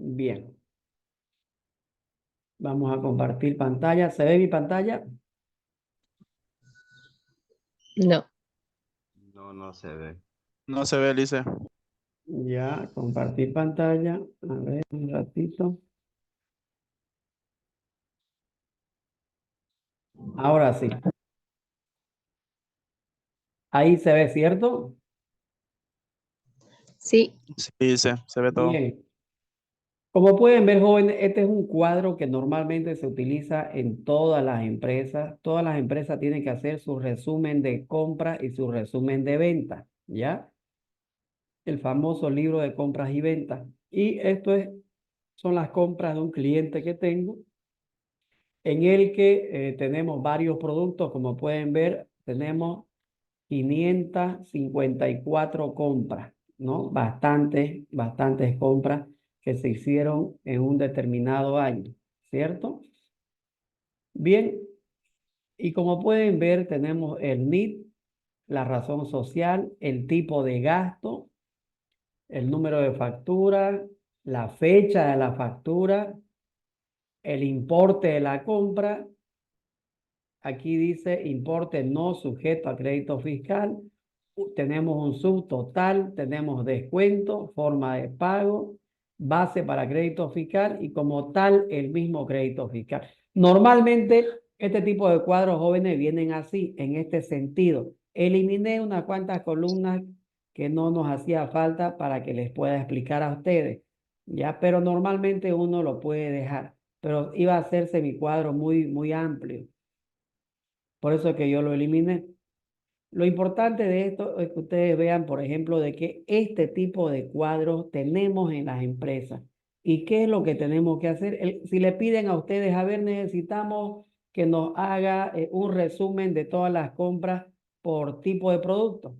Bien. Vamos a compartir pantalla. ¿Se ve mi pantalla? No. No, no se ve. No se ve, Lice. Ya, compartir pantalla. A ver, un ratito. Ahora sí. Ahí se ve, ¿cierto? Sí. Sí, Lice, se ve todo. Bien. Como pueden ver, jóvenes, este es un cuadro que normalmente se utiliza en todas las empresas. Todas las empresas tienen que hacer su resumen de compra y su resumen de venta, ¿ya? El famoso libro de compras y ventas. Y son las compras de un cliente que tengo, en el que tenemos varios productos. Como pueden ver, tenemos 554 compras, ¿no? Bastantes compras que se hicieron en un determinado año, ¿cierto? Bien, y como pueden ver, tenemos el NIT, la razón social, el tipo de gasto, el número de factura, la fecha de la factura, el importe de la compra. Aquí dice importe no sujeto a crédito fiscal. Tenemos un subtotal, tenemos descuento, forma de pago, base para crédito fiscal y como tal el mismo crédito fiscal. Normalmente este tipo de cuadros jóvenes vienen así, en este sentido. Eliminé unas cuantas columnas que no nos hacía falta para que les pueda explicar a ustedes, ya, pero normalmente uno lo puede dejar, pero iba a hacerse mi cuadro muy amplio. Por eso es que yo lo eliminé. Lo importante de esto es que ustedes vean, por ejemplo, de que este tipo de cuadros tenemos en las empresas. ¿Y qué es lo que tenemos que hacer? Si le piden a ustedes, a ver, necesitamos que nos haga un resumen de todas las compras por tipo de producto.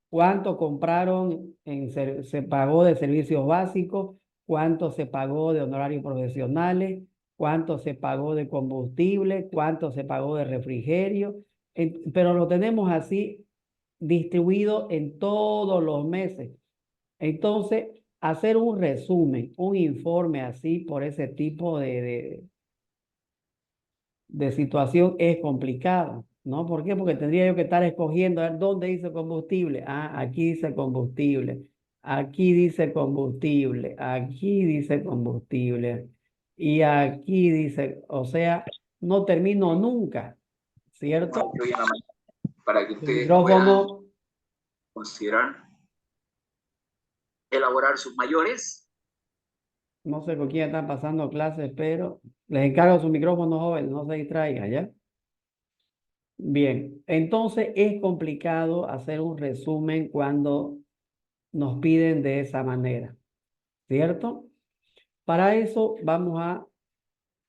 ¿Cuánto compraron, se pagó de servicios básicos? ¿Cuánto se pagó de honorarios profesionales? ¿Cuánto se pagó de combustible? ¿Cuánto se pagó de refrigerio? Pero lo tenemos así distribuido en todos los meses. Entonces, hacer un resumen, un informe así por ese tipo de situación es complicado, ¿no? ¿Por qué? Porque tendría yo que estar escogiendo, a ver, ¿dónde dice combustible? Ah, aquí dice combustible, aquí dice combustible, aquí dice combustible, y aquí dice, o sea, no termino nunca, ¿cierto? Hoy en la mañana, para que El ustedes puedan micrófono, considerar elaborar sus mayores. no sé con quién están pasando clases, pero les encargo su micrófono, joven, no se distraiga, ¿ya? Bien, entonces es complicado hacer un resumen cuando nos piden de esa manera, ¿cierto? Para eso vamos a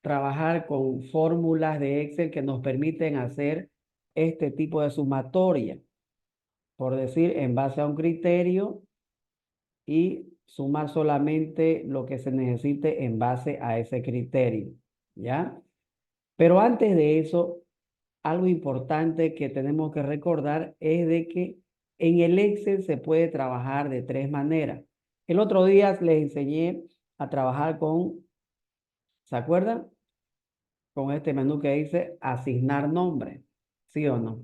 trabajar con fórmulas de Excel que nos permiten hacer este tipo de sumatoria, por decir, en base a un criterio y sumar solamente lo que se necesite en base a ese criterio, ¿ya? Pero antes de eso, algo importante que tenemos que recordar es de que en el Excel se puede trabajar de tres maneras. El otro día les enseñé a trabajar ¿se acuerdan? Con este menú que dice asignar nombre, ¿sí o no?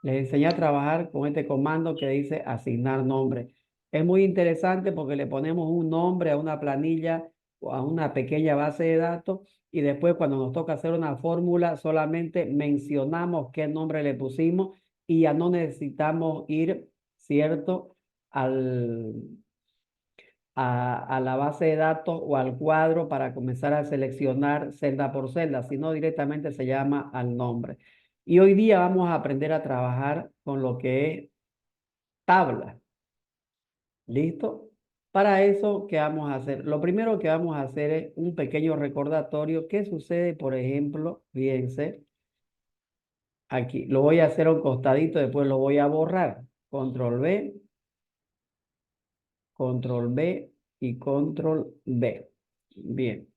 Les enseñé a trabajar con este comando que dice asignar nombre. Es muy interesante porque le ponemos un nombre a una planilla o a una pequeña base de datos y después cuando nos toca hacer una fórmula solamente mencionamos qué nombre le pusimos y ya no necesitamos ir, ¿cierto? Al, a la base de datos o al cuadro para comenzar a seleccionar celda por celda, sino directamente se llama al nombre. Y hoy día vamos a aprender a trabajar con lo que es tabla. ¿Listo? Para eso, ¿qué vamos a hacer? Lo primero que vamos a hacer es un pequeño recordatorio. ¿Qué sucede, por ejemplo? Fíjense, aquí lo voy a hacer a un costadito, después lo voy a borrar. Control B y control B. Bien.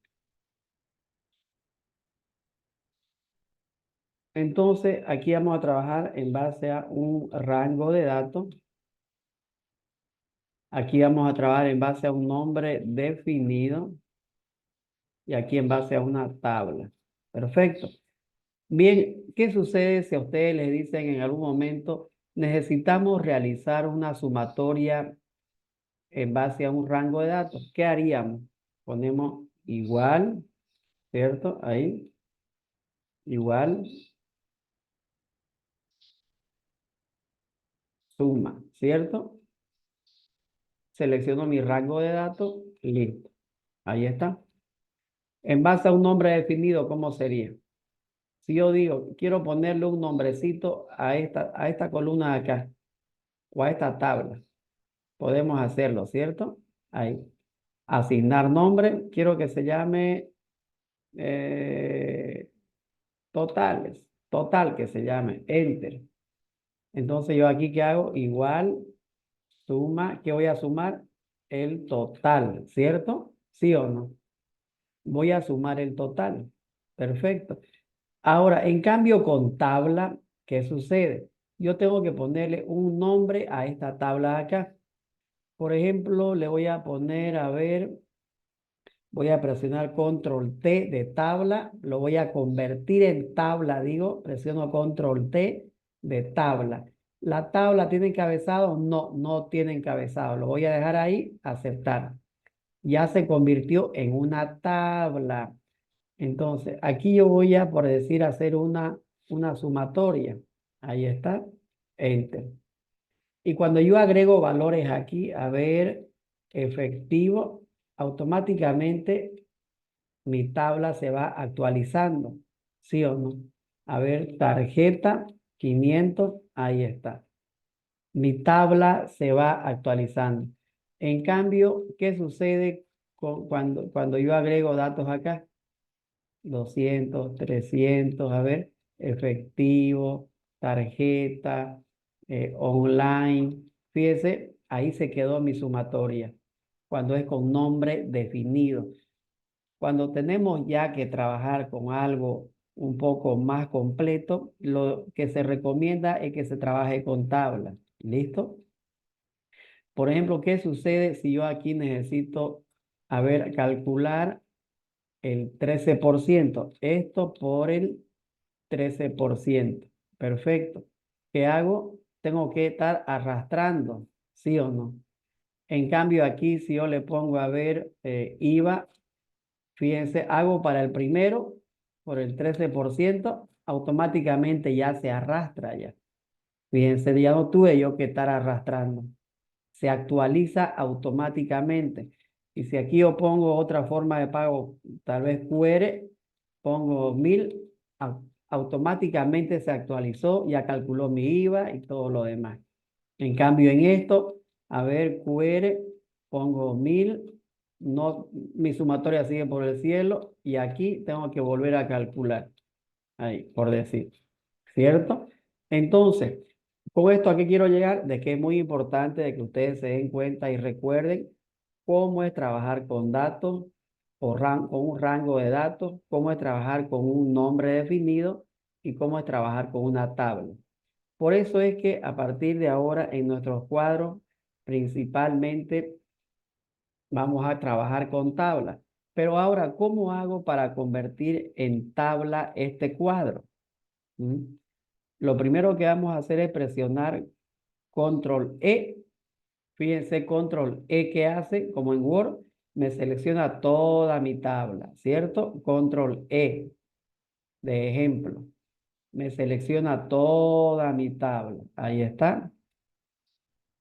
Entonces, aquí vamos a trabajar en base a un rango de datos. Aquí vamos a trabajar en base a un nombre definido y aquí en base a una tabla. Perfecto. Bien, ¿qué sucede si a ustedes les dicen en algún momento necesitamos realizar una sumatoria en base a un rango de datos? ¿Qué haríamos? Ponemos igual, ¿cierto? Ahí, igual, suma, ¿cierto? Selecciono mi rango de datos, listo. Ahí está. En base a un nombre definido, ¿cómo sería? Si yo digo, quiero ponerle un nombrecito a esta columna de acá o a esta tabla, podemos hacerlo, ¿cierto? Ahí. Asignar nombre, quiero que se llame totales, total que se llame, enter. Entonces yo aquí, ¿qué hago? Igual, suma, ¿qué voy a sumar? El total, ¿cierto? ¿Sí o no? Voy a sumar el total. Perfecto. Ahora, en cambio, con tabla, ¿qué sucede? Yo tengo que ponerle un nombre a esta tabla de acá. Por ejemplo, le voy a poner, a ver, voy a presionar control T de tabla, lo voy a convertir en tabla, digo, presiono control T de tabla. ¿La tabla tiene encabezado? No, no tiene encabezado. Lo voy a dejar ahí, aceptar. Ya se convirtió en una tabla. Entonces, aquí yo voy a, por decir, hacer una sumatoria. Ahí está, enter. Y cuando yo agrego valores aquí, a ver, efectivo, automáticamente mi tabla se va actualizando. ¿Sí o no? A ver, tarjeta 500, ahí está. Mi tabla se va actualizando. En cambio, ¿qué sucede cuando yo agrego datos acá? 200, 300, a ver, efectivo, tarjeta, online. Fíjese, ahí se quedó mi sumatoria, cuando es con nombre definido. Cuando tenemos ya que trabajar con algo un poco más completo, lo que se recomienda es que se trabaje con tabla. ¿Listo? Por ejemplo, ¿qué sucede si yo aquí necesito, a ver, calcular el 13%? Esto por el 13%. Perfecto. ¿Qué hago? Tengo que estar arrastrando, ¿sí o no? En cambio, aquí si yo le pongo a ver IVA, fíjense, hago para el primero por el 13%, automáticamente ya se arrastra ya. Fíjense, ya no tuve yo que estar arrastrando. Se actualiza automáticamente. Y si aquí yo pongo otra forma de pago, tal vez QR, pongo 1000, automáticamente se actualizó, ya calculó mi IVA y todo lo demás. En cambio, en esto, a ver, QR, pongo 1000, no, mi sumatoria sigue por el cielo y aquí tengo que volver a calcular. Ahí, por decir. ¿Cierto? Entonces, con esto a qué quiero llegar, de que es muy importante de que ustedes se den cuenta y recuerden cómo es trabajar con datos o con un rango de datos, cómo es trabajar con un nombre definido y cómo es trabajar con una tabla. Por eso es que a partir de ahora en nuestros cuadros principalmente vamos a trabajar con tabla. Pero ahora, ¿cómo hago para convertir en tabla este cuadro? ¿Mm? Lo primero que vamos a hacer es presionar control E. Fíjense, control E que hace, como en Word, me selecciona toda mi tabla, ¿cierto? Control E de ejemplo. Me selecciona toda mi tabla. Ahí está.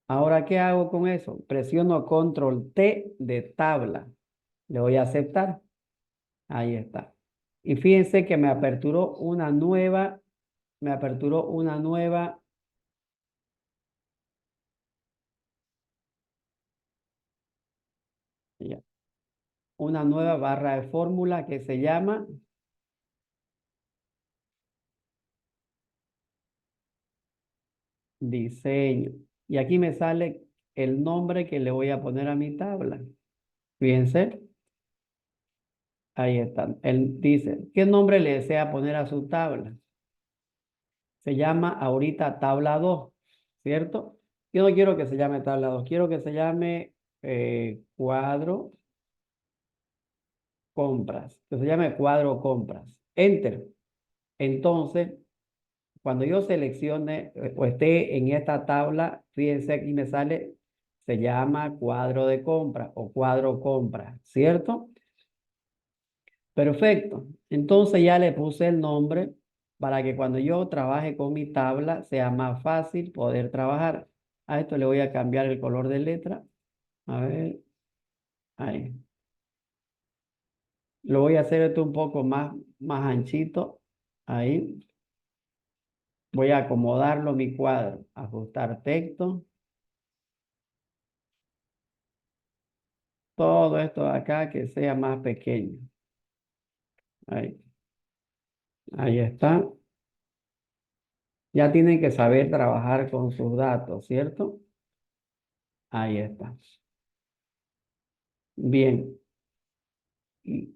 Ahora, ¿qué hago con eso? Presiono control T de tabla. Le voy a aceptar. Ahí está. Y fíjense que me aperturó una nueva ya, una nueva barra de fórmula que se llama diseño. Y aquí me sale el nombre que le voy a poner a mi tabla. Fíjense, ahí está. Él dice, ¿qué nombre le desea poner a su tabla? Se llama ahorita tabla 2, ¿cierto? Yo no quiero que se llame tabla 2, quiero que se llame cuadro compras, que se llame cuadro compras. Enter. Entonces, cuando yo seleccione o esté en esta tabla, fíjense aquí me sale, se llama cuadro de compra o cuadro compra, ¿cierto? Perfecto. Entonces ya le puse el nombre para que cuando yo trabaje con mi tabla sea más fácil poder trabajar. A esto le voy a cambiar el color de letra. A ver, ahí. Lo voy a hacer esto un poco más anchito. Ahí. Voy a acomodarlo mi cuadro. Ajustar texto. Todo esto de acá que sea más pequeño. Ahí. Ahí está. Ya tienen que saber trabajar con sus datos, ¿cierto? Ahí está. Bien. ¿Y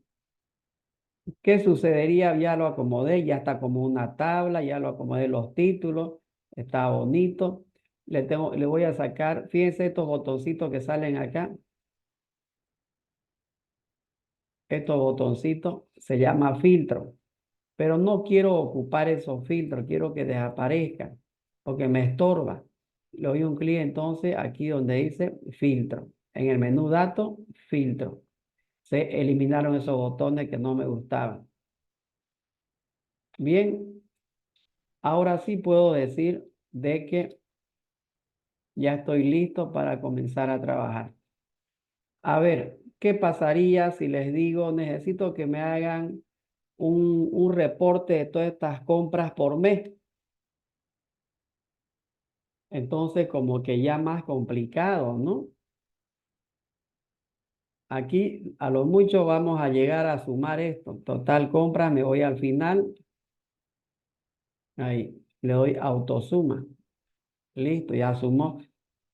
qué sucedería? Ya lo acomodé, ya está como una tabla, ya lo acomodé los títulos, está bonito. Le voy a sacar, fíjense estos botoncitos que salen acá. Estos botoncitos se llama filtro, pero no quiero ocupar esos filtros, quiero que desaparezcan porque me estorba. Le doy un clic entonces aquí donde dice filtro. En el menú datos, filtro. Se eliminaron esos botones que no me gustaban. Bien, ahora sí puedo decir de que ya estoy listo para comenzar a trabajar. A ver, ¿qué pasaría si les digo necesito que me hagan un reporte de todas estas compras por mes? Entonces, como que ya más complicado, ¿no? Aquí a lo mucho vamos a llegar a sumar esto. Total compra, me voy al final. Ahí, le doy autosuma. Listo, ya sumó.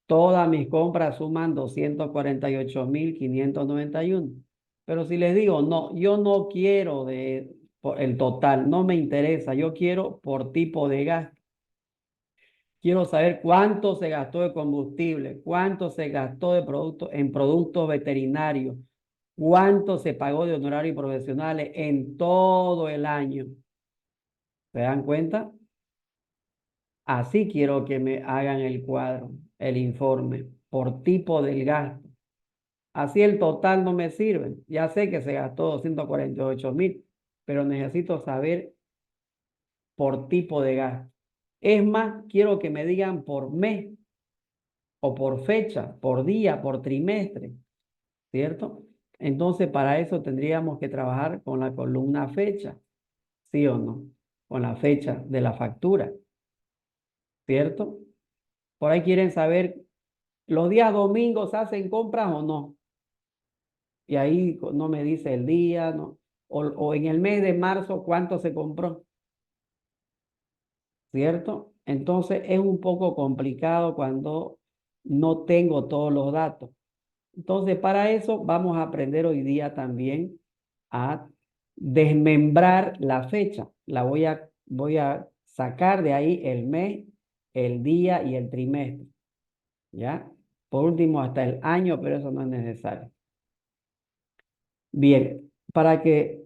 Todas mis compras suman 248.591. Pero si les digo, no, yo no quiero el total, no me interesa. Yo quiero por tipo de gasto. Quiero saber cuánto se gastó de combustible, cuánto se gastó de en productos veterinarios, cuánto se pagó de honorarios profesionales en todo el año. ¿Se dan cuenta? Así quiero que me hagan el cuadro, el informe, por tipo del gasto. Así el total no me sirve. Ya sé que se gastó 248.000, pero necesito saber por tipo de gasto. Es más, quiero que me digan por mes o por fecha, por día, por trimestre, ¿cierto? Entonces, para eso tendríamos que trabajar con la columna fecha, ¿sí o no? Con la fecha de la factura, ¿cierto? Por ahí quieren saber, ¿los días domingos hacen compras o no? Y ahí no me dice el día, ¿no? O en el mes de marzo, ¿cuánto se compró? ¿Cierto? Entonces, es un poco complicado cuando no tengo todos los datos. Entonces, para eso vamos a aprender hoy día también a desmembrar la fecha. Voy a sacar de ahí el mes, el día y el trimestre. ¿Ya? Por último, hasta el año, pero eso no es necesario. Bien, para que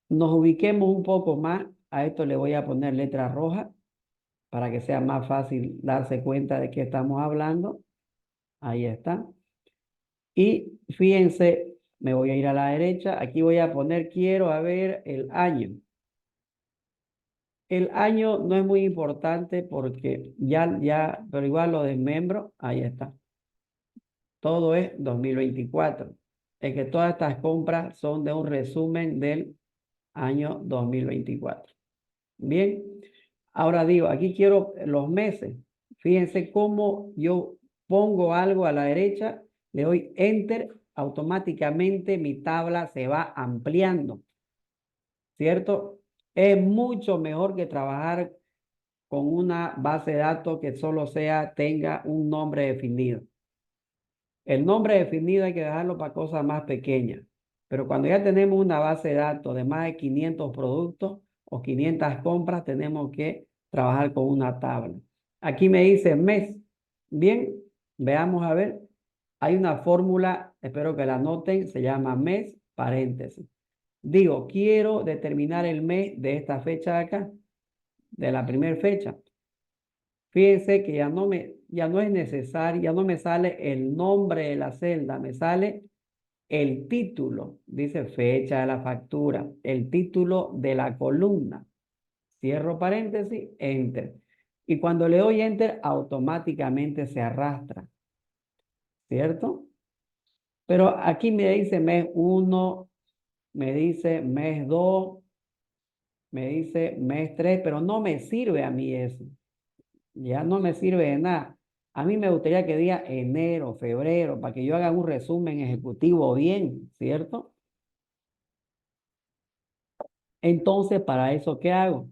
nos ubiquemos un poco más, a esto le voy a poner letra roja para que sea más fácil darse cuenta de qué estamos hablando. Ahí está. Y fíjense, me voy a ir a la derecha. Aquí voy a poner, quiero a ver el año. El año no es muy importante porque pero igual lo desmembro. Ahí está. Todo es 2024. Es que todas estas compras son de un resumen del año 2024. Bien. Ahora digo, aquí quiero los meses. Fíjense cómo yo pongo algo a la derecha, le doy enter, automáticamente mi tabla se va ampliando, ¿cierto? Es mucho mejor que trabajar con una base de datos que solo tenga un nombre definido. El nombre definido hay que dejarlo para cosas más pequeñas. Pero cuando ya tenemos una base de datos de más de 500 productos o 500 compras, tenemos que trabajar con una tabla. Aquí me dice mes. Bien, veamos a ver. Hay una fórmula, espero que la anoten, se llama mes, paréntesis. Digo, quiero determinar el mes de esta fecha de acá, de la primera fecha. Fíjense que ya no es necesario, ya no me sale el nombre de la celda, me sale el título. Dice fecha de la factura, el título de la columna. Cierro paréntesis, enter. Y cuando le doy enter, automáticamente se arrastra, ¿cierto? Pero aquí me dice mes 1, me dice mes 2, me dice mes 3, pero no me sirve a mí eso. Ya no me sirve de nada. A mí me gustaría que diga enero, febrero, para que yo haga un resumen ejecutivo bien, ¿cierto? Entonces, para eso, ¿qué hago?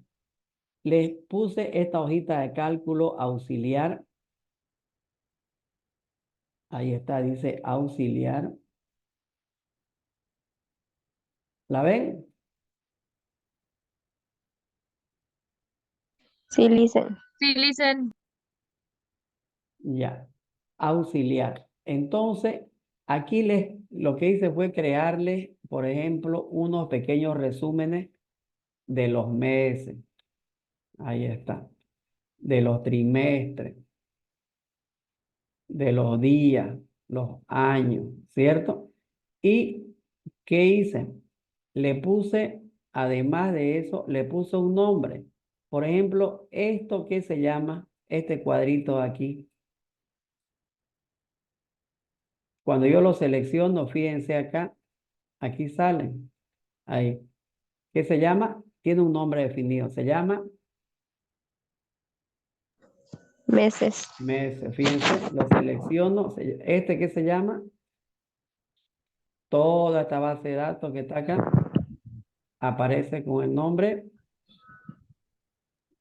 Les puse esta hojita de cálculo auxiliar. Ahí está, dice auxiliar. ¿La ven? Sí, listen. Sí, listen. Ya. Auxiliar. Entonces, aquí lo que hice fue crearles, por ejemplo, unos pequeños resúmenes de los meses. Ahí está. De los trimestres, de los días, los años, ¿cierto? ¿Y qué hice? Le puse, además de eso, le puse un nombre. Por ejemplo, esto que se llama, este cuadrito de aquí. Cuando yo lo selecciono, fíjense acá, aquí salen. Ahí. ¿Qué se llama? Tiene un nombre definido. Se llama Meses. meses. Fíjense, lo selecciono. Este que se llama, toda esta base de datos que está acá, aparece con el nombre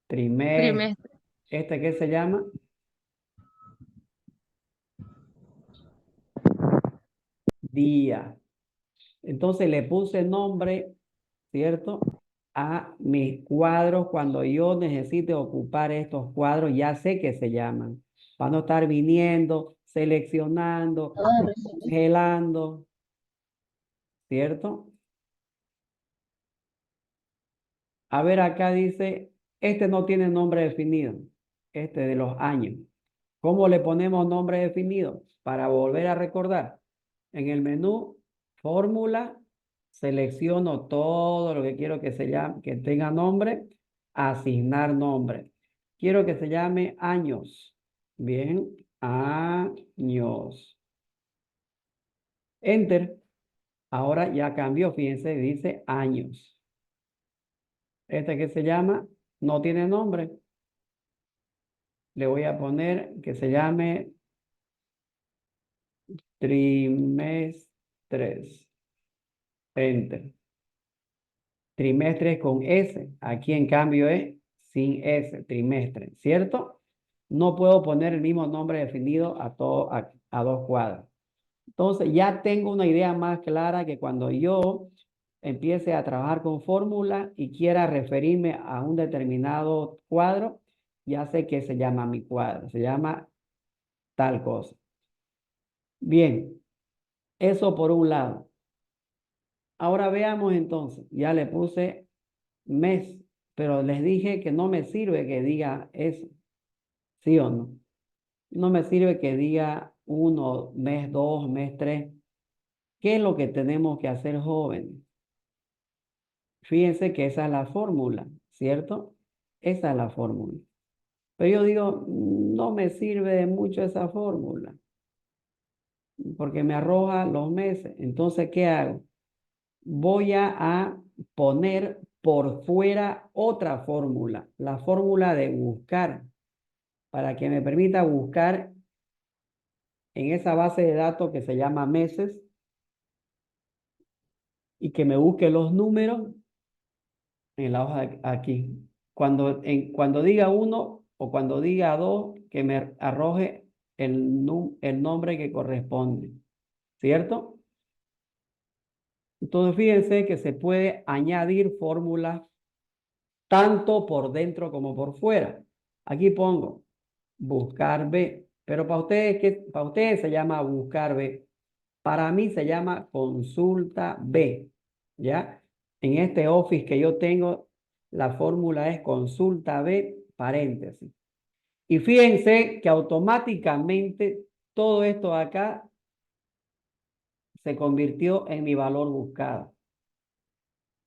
trimestre. Trimestre. Este que se llama día. Entonces le puse nombre, ¿cierto? A mis cuadros cuando yo necesite ocupar estos cuadros, ya sé que se llaman. Para no estar viniendo, seleccionando, congelando, ¿cierto? A ver, acá dice, este no tiene nombre definido, este de los años. ¿Cómo le ponemos nombre definido? Para volver a recordar, en el menú, fórmula, selecciono todo lo que quiero que se llame, que tenga nombre, asignar nombre. Quiero que se llame años. Bien, años. Enter. Ahora ya cambió, fíjense, dice años. Este que se llama, no tiene nombre. Le voy a poner que se llame trimestres. Enter. Trimestre con S. Aquí en cambio es sin S, trimestre, ¿cierto? No puedo poner el mismo nombre definido a dos cuadros. Entonces ya tengo una idea más clara que cuando yo empiece a trabajar con fórmula y quiera referirme a un determinado cuadro, ya sé que se llama mi cuadro, se llama tal cosa. Bien, eso por un lado. Ahora veamos entonces, ya le puse mes, pero les dije que no me sirve que diga eso, ¿sí o no? No me sirve que diga 1, mes 2, mes 3. ¿Qué es lo que tenemos que hacer, jóvenes? Fíjense que esa es la fórmula, ¿cierto? Esa es la fórmula. Pero yo digo, no me sirve de mucho esa fórmula, porque me arroja los meses. Entonces, ¿qué hago? Voy a poner por fuera otra fórmula, la fórmula de buscar, para que me permita buscar en esa base de datos que se llama meses y que me busque los números en la hoja aquí. Cuando diga 1 o cuando diga 2, que me arroje el nombre que corresponde, ¿cierto? Entonces fíjense que se puede añadir fórmulas tanto por dentro como por fuera. Aquí pongo buscar B. Pero para ustedes se llama buscar B. Para mí se llama consulta B, ¿ya? En este Office que yo tengo, la fórmula es consulta B, paréntesis. Y fíjense que automáticamente todo esto acá se convirtió en mi valor buscado.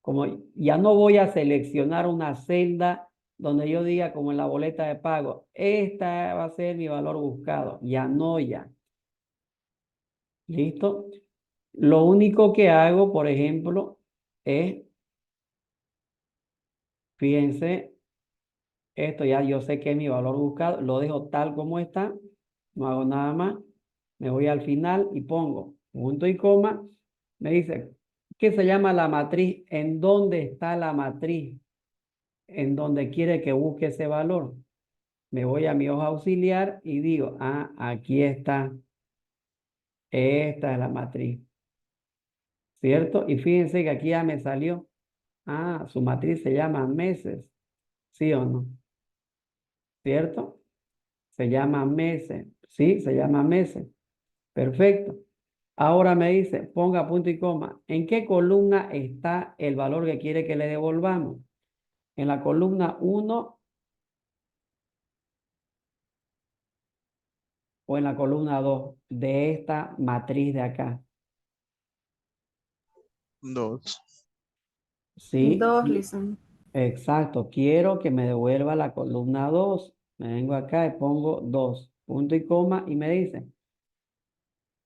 Como ya no voy a seleccionar una celda donde yo diga como en la boleta de pago, esta va a ser mi valor buscado. Ya no, ya. ¿Listo? Lo único que hago, por ejemplo, es, fíjense, esto ya yo sé que es mi valor buscado, lo dejo tal como está, no hago nada más, me voy al final y pongo punto y coma, me dice, ¿qué se llama la matriz? ¿En dónde está la matriz? En donde quiere que busque ese valor. Me voy a mi hoja auxiliar y digo, ah, aquí está, esta es la matriz, ¿cierto? Y fíjense que aquí ya me salió, ah, su matriz se llama meses, ¿sí o no? ¿Cierto? Se llama meses, ¿sí? Se llama meses. Perfecto. Ahora me dice, ponga punto y coma. ¿En qué columna está el valor que quiere que le devolvamos? ¿En la columna 1 o en la columna 2 de esta matriz de acá? 2. Sí, 2, listen. exacto. Quiero que me devuelva la columna 2. Me vengo acá y pongo 2, punto y coma, y me dice,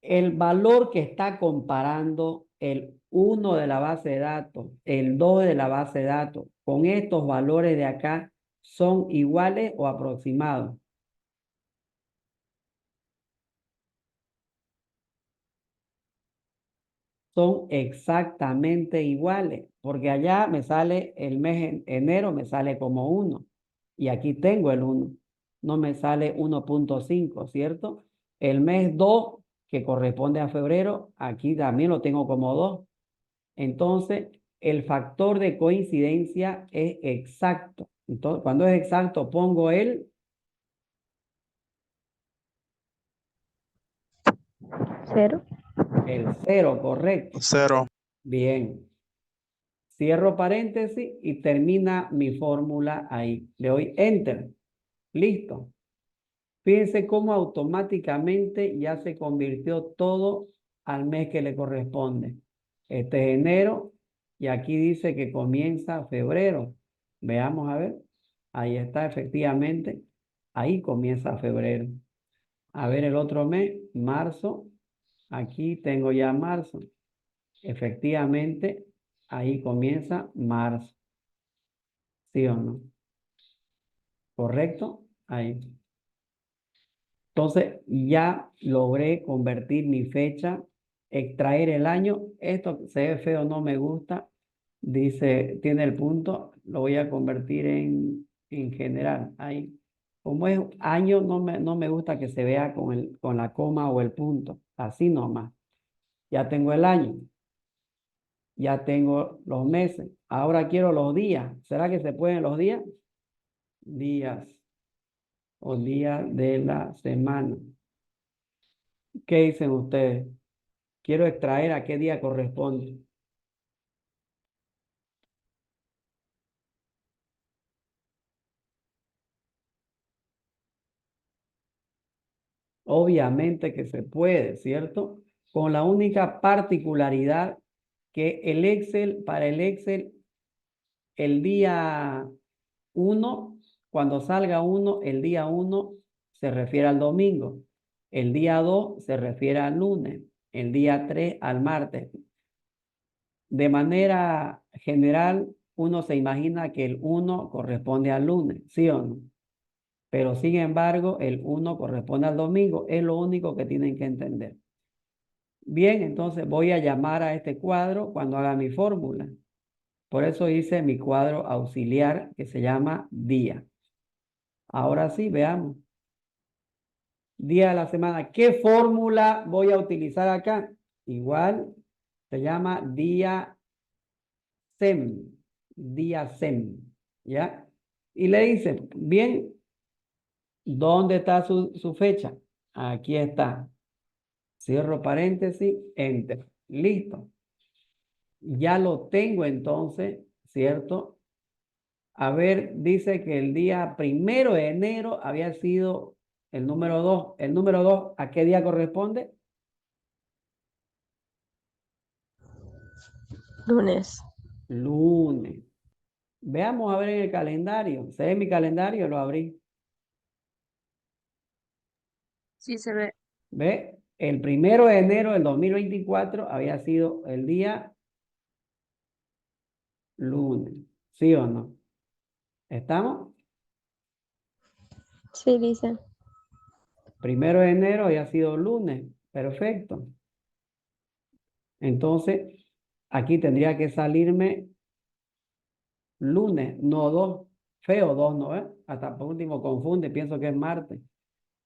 el valor que está comparando el 1 de la base de datos, el 2 de la base de datos, con estos valores de acá, ¿son iguales o aproximados? Son exactamente iguales, porque allá me sale el mes enero, me sale como 1, y aquí tengo el 1, no me sale 1.5, ¿cierto? El mes 2, que corresponde a febrero, aquí también lo tengo como 2. Entonces, el factor de coincidencia es exacto. Entonces, cuando es exacto, pongo el 0. 0, correcto. 0. Bien. Cierro paréntesis y termina mi fórmula ahí. Le doy Enter. Listo. Fíjense cómo automáticamente ya se convirtió todo al mes que le corresponde. Este es enero y aquí dice que comienza febrero. Veamos a ver. Ahí está efectivamente. Ahí comienza febrero. A ver el otro mes, marzo. Aquí tengo ya marzo. Efectivamente, ahí comienza marzo. ¿Sí o no? ¿Correcto? Ahí. Entonces, ya logré convertir mi fecha, extraer el año. Esto se ve feo, no me gusta. Dice, tiene el punto, lo voy a convertir en general. Ahí. Como es año, no me gusta que se vea con la coma o el punto. Así nomás. Ya tengo el año. Ya tengo los meses. Ahora quiero los días. ¿Será que se pueden los días? Días o días de la semana. ¿Qué dicen ustedes? Quiero extraer a qué día corresponde. Obviamente que se puede, ¿cierto? Con la única particularidad que el Excel, para el Excel, el día 1, cuando salga 1, el día 1 se refiere al domingo. El día 2 se refiere al lunes. El día 3 al martes. De manera general, uno se imagina que el 1 corresponde al lunes, ¿sí o no? Pero sin embargo, el 1 corresponde al domingo. Es lo único que tienen que entender. Bien, entonces voy a llamar a este cuadro cuando haga mi fórmula. Por eso hice mi cuadro auxiliar que se llama día. Ahora sí, veamos. Día de la semana. ¿Qué fórmula voy a utilizar acá? Igual se llama día SEM. Día SEM. ¿Ya? Y le dice, bien, ¿dónde está su fecha? Aquí está. Cierro paréntesis, enter. Listo. Ya lo tengo entonces, ¿cierto? A ver, dice que el día 1 de enero había sido el número 2. ¿El número 2 a qué día corresponde? Lunes. Lunes. Veamos a ver en el calendario. ¿Se ve mi calendario? Lo abrí. Sí se ve. ¿Ve? El 1 de enero del 2024 había sido el día lunes. ¿Sí o no? ¿Estamos? Sí, dice. 1 de enero había sido lunes. Perfecto. Entonces, aquí tendría que salirme lunes, no 2. Feo 2, ¿no ves? Hasta por último confunde, pienso que es martes.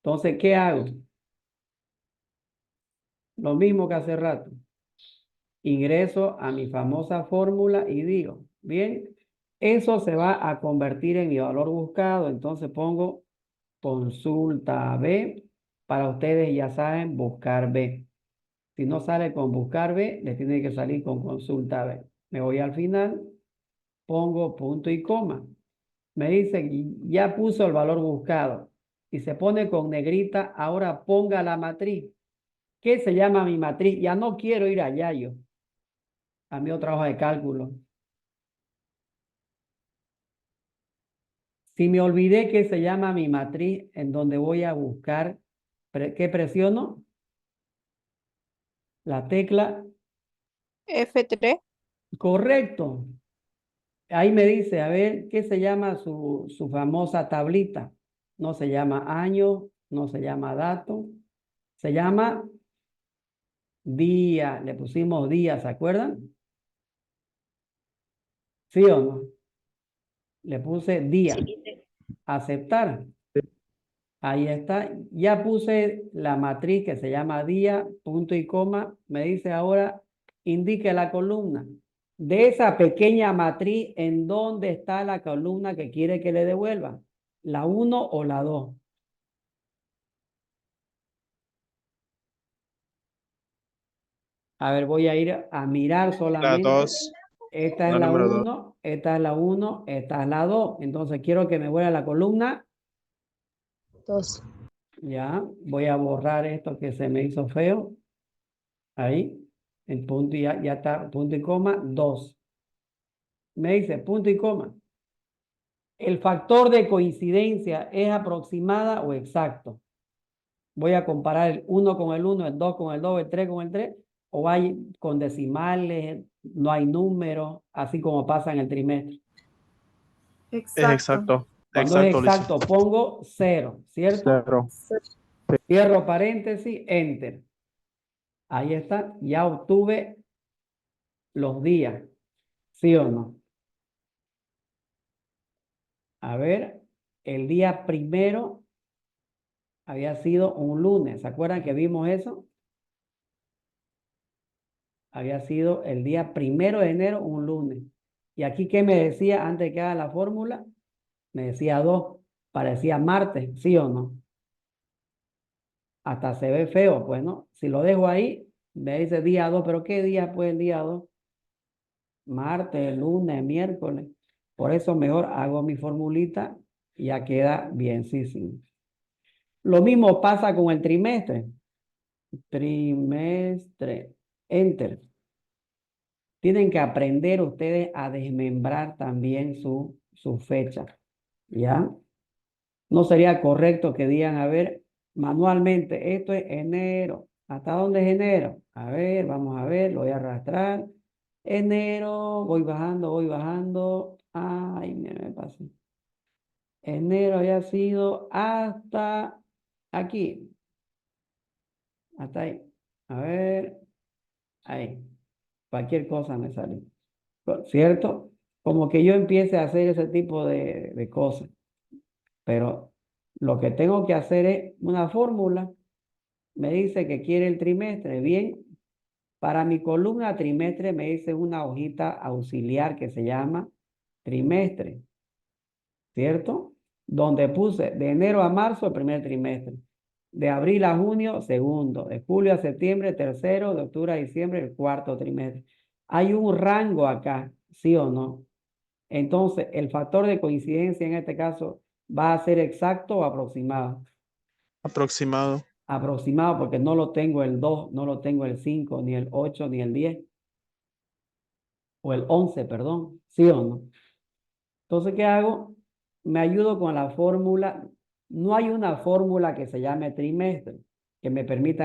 Entonces, ¿qué hago? Lo mismo que hace rato. Ingreso a mi famosa fórmula y digo, bien, eso se va a convertir en mi valor buscado. Entonces pongo consulta B. Para ustedes ya saben, buscar B. Si no sale con buscar B, le tiene que salir con consulta B. Me voy al final, pongo punto y coma. Me dice, ya puso el valor buscado. Y se pone con negrita, ahora ponga la matriz. ¿Qué se llama mi matriz? Ya no quiero ir allá yo. A mi otra hoja de cálculo. Si me olvidé que se llama mi matriz en donde voy a buscar, ¿qué presiono? La tecla. F3. Correcto. Ahí me dice, a ver, ¿qué se llama su famosa tablita? No se llama año, no se llama dato, se llama día. Le pusimos día, ¿se acuerdan? ¿Sí o no? Le puse día. Aceptar. Ahí está. Ya puse la matriz que se llama día, punto y coma. Me dice ahora, indique la columna. De esa pequeña matriz, ¿en dónde está la columna que quiere que le devuelva? ¿La 1 o la 2? A ver, voy a ir a mirar La solamente. 2, Esta es la la número 2. 1, esta es la 1, esta es la 2. Entonces quiero que me vuelva la columna. 2. Ya, voy a borrar esto que se me hizo feo. Ahí, el punto ya está, punto y coma, 2. Me dice punto y coma. ¿El factor de coincidencia es aproximada o exacto? Voy a comparar el 1 con el 1, el 2 con el 2, el 3 con el 3, o hay con decimales, no hay números, así como pasa en el trimestre. Es exacto. Cuando es Exacto, Ulises. exacto, pongo 0, ¿cierto? 0. Cierro paréntesis, enter. Ahí está, ya obtuve los días, ¿sí o no? A ver, el día 1 había sido un lunes. ¿Se acuerdan que vimos eso? Había sido el día 1 de enero, un lunes. Y aquí, ¿qué me decía antes de que haga la fórmula? Me decía 2. Parecía martes, ¿sí o no? Hasta se ve feo, pues, ¿no? Si lo dejo ahí, me dice día 2, pero ¿qué día pues el día 2? Martes, lunes, miércoles. Por eso mejor hago mi formulita y ya queda bien, sí, sí. Lo mismo pasa con el trimestre. Trimestre. Enter. Tienen que aprender ustedes a desmembrar también su fecha. ¿Ya? No sería correcto que digan, a ver, manualmente, esto es enero. ¿Hasta dónde es enero? A ver, vamos a ver, lo voy a arrastrar. Enero, voy bajando, voy bajando. Ay, me pasé. Enero había sido hasta aquí. Hasta ahí. A ver, ahí. Cualquier cosa me sale. ¿Cierto? Como que yo empiece a hacer ese tipo de cosas. Pero lo que tengo que hacer es una fórmula. Me dice que quiere el trimestre. Bien, para mi columna trimestre me dice una hojita auxiliar que se llama trimestre, ¿cierto? Donde puse de enero a marzo el primer trimestre. De abril a junio, segundo. De julio a septiembre, tercero. De octubre a diciembre, el cuarto trimestre. Hay un rango acá, ¿sí o no? Entonces, el factor de coincidencia en este caso va a ser exacto o aproximado. Aproximado. Aproximado porque no lo tengo el 2, no lo tengo el 5, ni el 8, ni el 10. O el 11, perdón. ¿Sí o no? Entonces, ¿qué hago? Me ayudo con la fórmula. No hay una fórmula que se llame trimestre que me permita